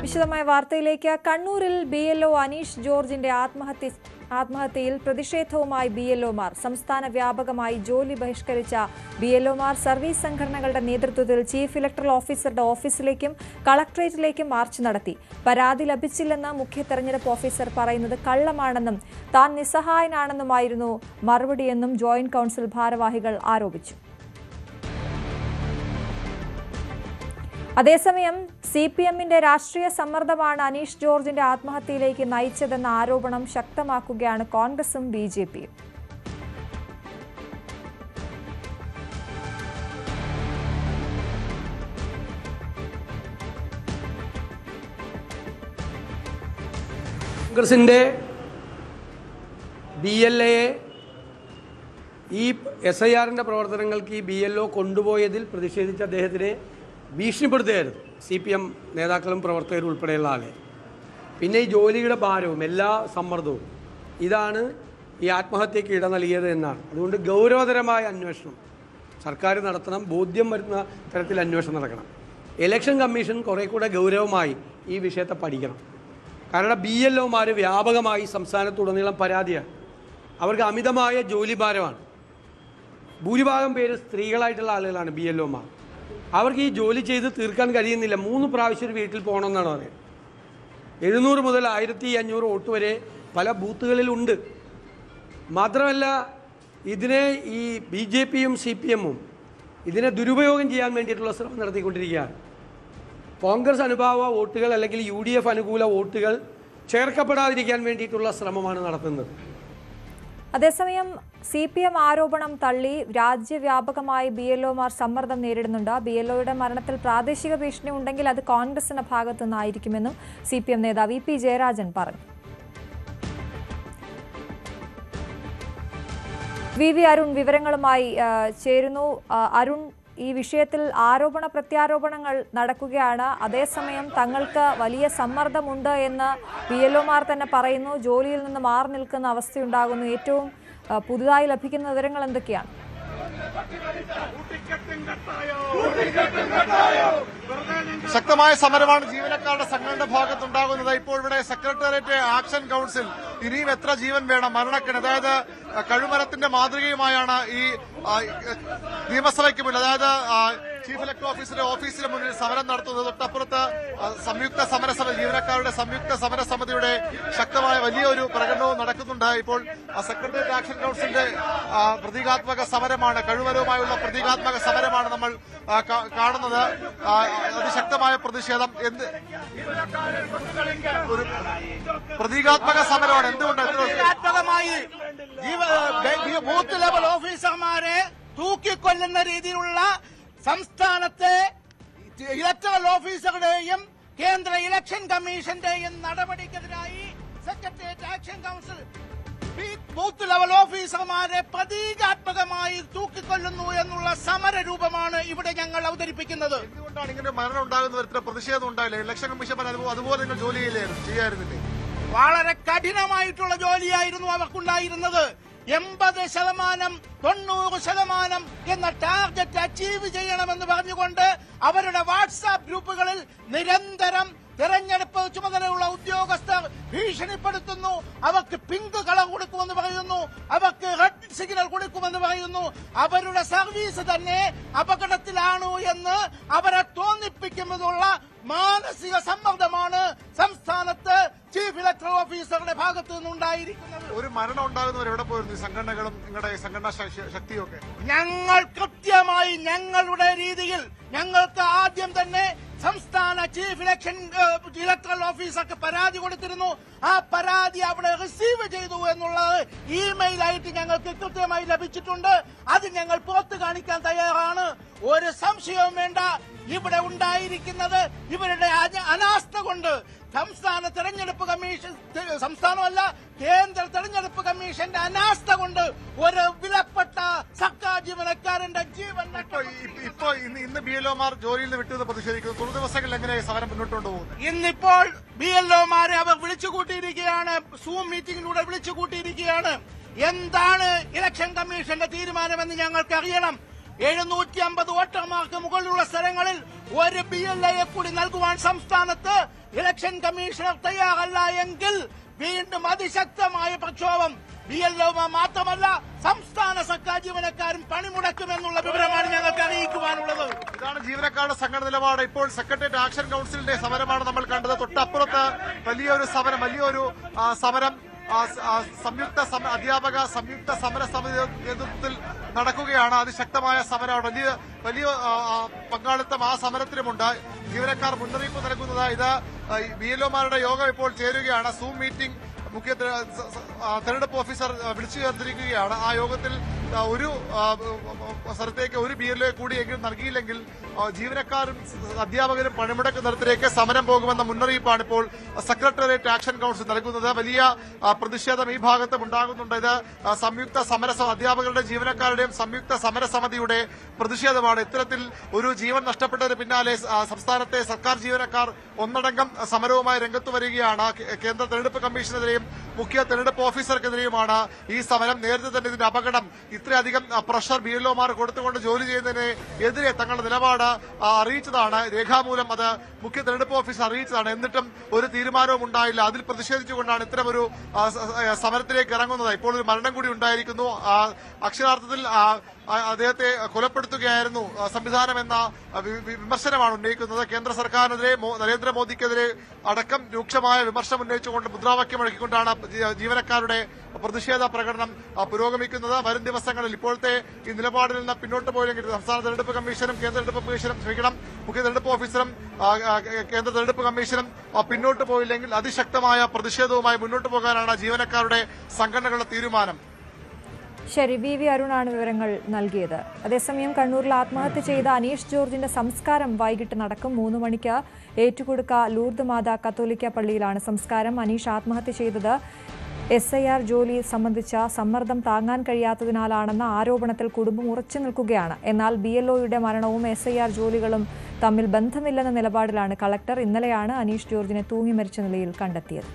വിശദമായ വാർത്തയിലേക്ക്. കണ്ണൂരിൽ BLO അനീഷ് ജോർജിന്റെ ആത്മഹത്യയിൽ പ്രതിഷേധവുമായി BLOമാർ. സംസ്ഥാന വ്യാപകമായി ജോലി ബഹിഷ്കരിച്ച BLOമാർ സർവീസ് സംഘടനകളുടെ നേതൃത്വത്തിൽ ചീഫ് ഇലക്ടറൽ ഓഫീസറുടെ ഓഫീസിലേക്കും കളക്ടറേറ്റിലേക്കും മാർച്ച് നടത്തി. പരാതി ലഭിച്ചില്ലെന്ന് മുഖ്യ തെരഞ്ഞെടുപ്പ് ഓഫീസർ പറയുന്നത് കള്ളമാണെന്നും താൻ നിസ്സഹായനാണെന്നുമായിരുന്നു മറുപടിയെന്നും ജോയിന്റ് കൌൺസിൽ ഭാരവാഹികൾ ആരോപിച്ചു. അതേസമയം CPMന്റെ രാഷ്ട്രീയ സമ്മർദ്ദമാണ് അനീഷ് ജോർജിന്റെ ആത്മഹത്യയിലേക്ക് നയിച്ചതെന്ന ആരോപണം ശക്തമാക്കുകയാണ് കോൺഗ്രസും BJPയും. കോൺഗ്രസിന്റെ BLA ഈ SIRന്റെ പ്രവർത്തനങ്ങൾക്ക് ഈ BLO കൊണ്ടുപോയതിൽ പ്രതിഷേധിച്ച അദ്ദേഹത്തിനെ ഭീഷണിപ്പെടുത്തുകയായിരുന്നു CPM നേതാക്കളും പ്രവർത്തകരും ഉൾപ്പെടെയുള്ള ആളെ. പിന്നെ ഈ ജോലിയുടെ ഭാരവും എല്ലാ സമ്മർദ്ദവും ഇതാണ് ഈ ആത്മഹത്യയ്ക്ക് ഇട നൽകിയത് എന്നാണ്. അതുകൊണ്ട് ഗൗരവതരമായ അന്വേഷണം സർക്കാർ നടത്തണം, ബോധ്യം വരുന്ന തരത്തിൽ അന്വേഷണം നടക്കണം. ഇലക്ഷൻ കമ്മീഷൻ കുറേ കൂടെ ഗൗരവമായി ഈ വിഷയത്തെ പഠിക്കണം. കാരണം BLOമാർ വ്യാപകമായി സംസ്ഥാനത്തുടനീളം പരാതിയാണ്. അവർക്ക് അമിതമായ ജോലി ഭാരമാണ്. ഭൂരിഭാഗം പേര് സ്ത്രീകളായിട്ടുള്ള ആളുകളാണ് BLOമാർ. അവർക്ക് ഈ ജോലി ചെയ്ത് തീർക്കാൻ കഴിയുന്നില്ല. 3 പ്രാവശ്യം വീട്ടിൽ പോകണമെന്നാണ് പറയുന്നത്. 700 മുതൽ 1500 വോട്ട് വരെ പല ബൂത്തുകളിലുണ്ട്. മാത്രമല്ല ഇതിനെ ഈ BJPയും CPMും ഇതിനെ ദുരുപയോഗം ചെയ്യാൻ വേണ്ടിയിട്ടുള്ള ശ്രമം നടത്തിക്കൊണ്ടിരിക്കുകയാണ്. കോൺഗ്രസ് അനുഭാവ വോട്ടുകൾ അല്ലെങ്കിൽ UDF അനുകൂല വോട്ടുകൾ ചേർക്കപ്പെടാതിരിക്കാൻ വേണ്ടിയിട്ടുള്ള ശ്രമമാണ് നടത്തുന്നത്. അതേസമയം CPM ആരോപണം തള്ളി. രാജ്യവ്യാപകമായി BLOമാർ സമ്മർദ്ദം നേരിടുന്നുണ്ട്. BLOയുടെ മരണത്തിൽ പ്രാദേശിക ഭീഷണി ഉണ്ടെങ്കിൽ അത് കോൺഗ്രസിന്റെ ഭാഗത്തു നിന്നായിരിക്കുമെന്നും CPM നേതാവ് EP ജയരാജൻ പറഞ്ഞു. VV അരുൺ വിവരങ്ങളുമായി ചേരുന്നു. അരുൺ, ഈ വിഷയത്തിൽ ആരോപണ പ്രത്യാരോപണങ്ങൾ നടക്കുകയാണ്. അതേസമയം തങ്ങൾക്ക് വലിയ സമ്മർദ്ദമുണ്ട് എന്ന് BLOമാർ തന്നെ പറയുന്നു. ജോലിയിൽ നിന്ന് മാറി നിൽക്കുന്ന അവസ്ഥയുണ്ടാകുന്നു. ഏറ്റവും പുതുതായി ലഭിക്കുന്ന വിവരങ്ങൾ എന്തൊക്കെയാണ്? ശക്തമായ സമരമാണ് ജീവനക്കാരുടെ സംഘടനയുടെ ഭാഗത്തുണ്ടാകുന്നത്. ഇപ്പോൾ ഇവിടെ സെക്രട്ടേറിയറ്റ് ആക്ഷൻ കൌൺസിൽ ഇനിയും എത്ര ജീവൻ വേണം മരണക്കിന്, അതായത് കഴുമരത്തിന്റെ മാതൃകയുമായാണ് ഈ നിയമസഭയ്ക്ക് മുന്നിൽ, അതായത് ചീഫ് ഇലക്ടർ ഓഫീസിന് മുന്നിൽ സമരം നടത്തുന്നത്. തൊട്ടപ്പുറത്ത് സംയുക്ത സമരസമിതി, ജീവനക്കാരുടെ സംയുക്ത സമരസമിതിയുടെ ശക്തമായ വലിയൊരു പ്രകടനവും നടക്കുന്നുണ്ട്. ഇപ്പോൾ സെക്രട്ടേറിയറ്റ് ആക്ഷൻ കൌൺസിലിന്റെ പ്രതീകാത്മക സമരമാണ്, കഴിവരവുമായുള്ള പ്രതീകാത്മക സമരമാണ് നമ്മൾ കാണുന്നത്. അതിശക്തമായ പ്രതിഷേധം, ഒരു പ്രതീകാത്മക സമരമാണ്. എന്തുകൊണ്ട് ബൂത്ത് ലെവൽ ഓഫീസർമാരെ തൂക്കിക്കൊല്ലുന്ന രീതിയിലുള്ള സംസ്ഥാനത്തെ ഇലക്ടറൽ ഓഫീസറുടെയും കേന്ദ്ര ഇലക്ഷൻ കമ്മീഷന്റെയും നടപടിക്കെതിരായി secretariat action council booth level ഓഫീസർമാരെ പ്രതീകാത്മകമായി തൂക്കിക്കൊല്ലുന്നു എന്നുള്ള സമരരൂപമാണ് ഇവിടെ ഞങ്ങൾ അവതരിപ്പിക്കുന്നത്. എന്തുകൊണ്ടാണ് ഇങ്ങനെ മരണം ഉണ്ടാകുന്ന തരത്തിലുള്ള പ്രതിഷേധം ഉണ്ടായില്ല? ഇലക്ഷൻ കമ്മീഷൻ അതുപോലെ നിങ്ങൾ ജോലി ചെയ്യായിരുന്നില്ലേ? വളരെ കഠിനമായിട്ടുള്ള ജോലിയായിരുന്നു അവർക്കുണ്ടായിരുന്നത്. 80%, 90% എന്ന ടാർഗറ്റ് അച്ചീവ് ചെയ്യണമെന്ന് പറഞ്ഞുകൊണ്ട് അവരുടെ വാട്സാപ്പ് ഗ്രൂപ്പുകളിൽ നിരന്തരം തെരഞ്ഞെടുപ്പ് ചുമതലയുള്ള ഉദ്യോഗസ്ഥർ ഭീഷണിപ്പെടുത്തുന്നു. അവർക്ക് പിങ്ക് കളർ കൊടുക്കുമെന്ന് പറയുന്നു, അവർക്ക് റെഡ് സിഗ്നൽ കൊടുക്കുമെന്ന് പറയുന്നു. അവരുടെ സർവീസ് തന്നെ അപകടത്തിലാണു എന്ന് അവരെ തോന്നിപ്പിക്കുന്നതുള്ള മാനസിക സമ്മർദ്ദമാണ് സംസ്ഥാനത്ത് ചീഫ് ഇലക്ടറൽ ഓഫീസറുടെ ഭാഗത്തു നിന്നുണ്ടായിരിക്കുന്നത്. ഒരു മരണം ഉണ്ടാകുന്നവർ എവിടെ പോയിരുന്നു? സംഘടനകളും നിങ്ങളുടെ സംഘടനാ ശക്തിയൊക്കെ ഞങ്ങൾ കൃത്യമായി ഞങ്ങളുടെ രീതിയിൽ ഞങ്ങൾക്ക് ആദ്യം തന്നെ സംസ്ഥാന ചീഫ് ഇലക്ടറൽ ഓഫീസർക്ക് പരാതി കൊടുത്തിരുന്നു. ആ പരാതി അവിടെ റിസീവ് ചെയ്തു എന്നുള്ളത് ഇമെയിലായിട്ട് ഞങ്ങൾക്ക് കൃത്യമായി ലഭിച്ചിട്ടുണ്ട്. അത് ഞങ്ങൾ പുറത്തു കാണിക്കാൻ തയ്യാറാണ്. ഒരു സംശയവും വേണ്ട. ഇവിടെ ഉണ്ടായിരിക്കുന്നത് ഇവരുടെ അനാസ്ഥ കൊണ്ട് സംസ്ഥാന തെരഞ്ഞെടുപ്പ് കമ്മീഷൻ, സംസ്ഥാനമല്ല കേന്ദ്ര തെരഞ്ഞെടുപ്പ് കമ്മീഷന്റെ അനാസ്ഥ കൊണ്ട് ഒരു വിലപ്പെട്ട സർക്കാർ ജീവനക്കാരന്റെ ജീവൻ. ഇപ്പൊ ഇന്ന് BLOമാർ ജോലിയിൽ നിന്ന് വിട്ടത് പ്രതിഷേധിക്കുന്നു. തുടർ ദിവസങ്ങളിൽ എങ്ങനെ സമരം മുന്നോട്ട് കൊണ്ടുപോകുന്നത്? ഇന്നിപ്പോൾ BLOമാരെ അവർ വിളിച്ചുകൂട്ടിയിരിക്കുകയാണ്, സൂം മീറ്റിംഗിലൂടെ വിളിച്ചുകൂട്ടിയിരിക്കുകയാണ്. എന്താണ് ഇലക്ഷൻ കമ്മീഷന്റെ തീരുമാനമെന്ന് ഞങ്ങൾക്ക് അറിയണം. 750 വോട്ടർമാർക്ക് മുകളിലുള്ള സ്ഥലങ്ങളിൽ ഒരു BLA കൂടി നൽകുവാൻ സംസ്ഥാനത്ത് ഇലക്ഷൻ കമ്മീഷണർ തയ്യാറല്ല എങ്കിൽ വീണ്ടും അതിശക്തമായ പ്രക്ഷോഭം BLO മാത്രമല്ല സംസ്ഥാന സർക്കാർ ജീവനക്കാരും പണിമുടക്കുമെന്നുള്ള വിവരമാണ് ഞങ്ങൾക്ക് അറിയിക്കുവാനുള്ളത്. ഇതാണ് ജീവനക്കാരുടെ സംഘടന നിലപാട്. ഇപ്പോൾ സെക്രട്ടേറിയറ്റ് ആക്ഷൻ കൌൺസിലിന്റെ സമരമാണ് നമ്മൾ കണ്ടത്. തൊട്ടപ്പുറത്ത് വലിയൊരു സമരം അധ്യാപക സംയുക്ത സമര സമിതി നേതൃത്വത്തിൽ നടക്കുകയാണ്. അതിശക്തമായ സമരമാണ്. വലിയ പങ്കാളിത്തം ആ സമരത്തിലുമുണ്ട്. ജീവനക്കാർ മുന്നറിയിപ്പ് നൽകുന്നത് ഇത് BLOമാരുടെ യോഗം ഇപ്പോൾ ചേരുകയാണ്. സൂം മീറ്റിംഗ് മുഖ്യ തെരഞ്ഞെടുപ്പ് ഓഫീസർ വിളിച്ചു ചേർത്തിരിക്കുകയാണ്. ആ യോഗത്തിൽ ഒരു സ്ഥലത്തേക്ക് ഒരു BLO കൂടി എങ്കിലും നൽകിയില്ലെങ്കിൽ ജീവനക്കാരും അധ്യാപകരും പണിമുടക്ക് നിരത്തിലേക്ക് സമരം പോകുമെന്ന മുന്നറിയിപ്പാണ് ഇപ്പോൾ സെക്രട്ടേറിയറ്റ് ആക്ഷൻ കൌൺസിൽ നൽകുന്നത്. വലിയ പ്രതിഷേധം ഈ ഭാഗത്തും ഉണ്ടാകുന്നുണ്ട്. ഇത് സംയുക്ത അധ്യാപകരുടെ ജീവനക്കാരുടെയും സംയുക്ത സമരസമിതിയുടെ പ്രതിഷേധമാണ്. ഇത്തരത്തിൽ ഒരു ജീവൻ നഷ്ടപ്പെട്ടതിന് പിന്നാലെ സംസ്ഥാനത്തെ സർക്കാർ ജീവനക്കാർ ഒന്നടങ്കം സമരവുമായി രംഗത്ത് വരികയാണ്. കേന്ദ്ര തെരഞ്ഞെടുപ്പ് കമ്മീഷനെതിരെയും മുഖ്യ തെരഞ്ഞെടുപ്പ് ഓഫീസർക്കെതിരെയുമാണ് ഈ സമരം. നേരത്തെ തന്നെ ഇതിന്റെ അപകടം ഇത്രയധികം പ്രഷർ BLOമാർ കൊടുത്തുകൊണ്ട് ജോലി ചെയ്യുന്നതിനെതിരെ തങ്ങളുടെ നിലപാട് അറിയിച്ചതാണ്. രേഖാമൂലം അത് മുഖ്യ തെരഞ്ഞെടുപ്പ് ഓഫീസർ അറിയിച്ചതാണ്. എന്നിട്ടും ഒരു തീരുമാനവും ഉണ്ടായില്ല. അതിൽ പ്രതിഷേധിച്ചുകൊണ്ടാണ് ഇത്തരമൊരു സമരത്തിലേക്ക് ഇറങ്ങുന്നത്. ഇപ്പോൾ ഒരു മരണം കൂടി ഉണ്ടായിരിക്കുന്നു. അക്ഷരാർത്ഥത്തിൽ അദ്ദേഹത്തെ കൊലപ്പെടുത്തുകയായിരുന്നു സംവിധാനം എന്ന വിമർശനമാണ് ഉന്നയിക്കുന്നത്. കേന്ദ്ര സർക്കാരിനെതിരെ നരേന്ദ്രമോദിക്കെതിരെ അടക്കം രൂക്ഷമായ വിമർശനം ഉന്നയിച്ചുകൊണ്ട് മുദ്രാവാക്യം മുഴക്കിക്കൊണ്ടാണ് ജീവനക്കാരുടെ പ്രതിഷേധ പ്രകടനം പുരോഗമിക്കുന്നത്. വരും ദിവസങ്ങളിൽ ഇപ്പോഴത്തെ ഈ നിലപാടിൽ നിന്ന് പിന്നോട്ട് പോയില്ലെങ്കിൽ സംസ്ഥാന തെരഞ്ഞെടുപ്പ് കമ്മീഷനും കേന്ദ്ര തെരഞ്ഞെടുപ്പ് കമ്മീഷനും മുഖ്യ തെരഞ്ഞെടുപ്പ് ഓഫീസറും കേന്ദ്ര തെരഞ്ഞെടുപ്പ് കമ്മീഷനും പിന്നോട്ട് പോയില്ലെങ്കിൽ അതിശക്തമായ പ്രതിഷേധവുമായി മുന്നോട്ട് പോകാനാണ് ജീവനക്കാരുടെ സംഘടനകളുടെ തീരുമാനം. ശരി, VV അരുണാണ് വിവരങ്ങൾ നൽകിയത്. അതേസമയം കണ്ണൂരിൽ ആത്മഹത്യ ചെയ്ത അനീഷ് ജോർജിന്റെ സംസ്കാരം വൈകിട്ട് നടക്കും. 3 മണിക്ക് ഏറ്റുകൊടുക്ക ലൂർദ് മാതാ കത്തോലിക്ക പള്ളിയിലാണ് സംസ്കാരം. അനീഷ് ആത്മഹത്യ ചെയ്തത് SIR ജോലി സംബന്ധിച്ച സമ്മർദ്ദം താങ്ങാൻ കഴിയാത്തതിനാലാണെന്ന ആരോപണത്തിൽ കുടുംബം ഉറച്ചു നിൽക്കുകയാണ്. എന്നാൽ BLOയുടെ മരണവും SIR ജോലികളും തമ്മിൽ ബന്ധമില്ലെന്ന നിലപാടിലാണ് കളക്ടർ. ഇന്നലെയാണ് അനീഷ് ജോർജിനെ തൂങ്ങി മരിച്ച നിലയിൽ കണ്ടെത്തിയത്.